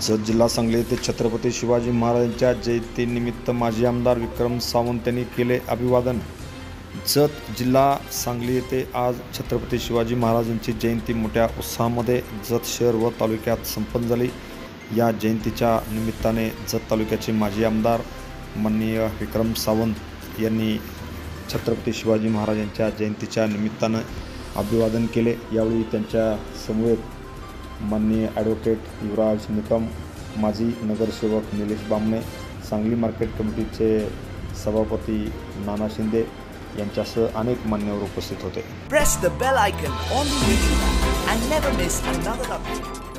जत जिल्हा सांगली येथे छत्रपती शिवाजी महाराजांच्या जयंतीनिमित्त माजी आमदार विक्रम सावंत यांनी केले अभिवादन। जत जिल्हा सांगली येथे आज छत्रपती शिवाजी महाराजांची जयंती मोठ्या उत्साहामध्ये जत शहर व तालुक्यात संपन्न झाली। या जयंतीच्या निमित्ताने जत तालुक्याचे माजी आमदार माननीय विक्रम सावंत यांनी छत्रपती शिवाजी महाराजांच्या जयंतीच्या निमित्ताने अभिवादन केले। यावेळी त्यांच्या समवेत माननीय ॲडव्होकेट युवराज निकम, माजी नगरसेवक निलेश बामणे, सांगली मार्केट कमिटीचे सभापती नाना शिंदे यांच्यासह अनेक मान्यवर उपस्थित होते। Press the bell icon on the YouTube and never miss another update.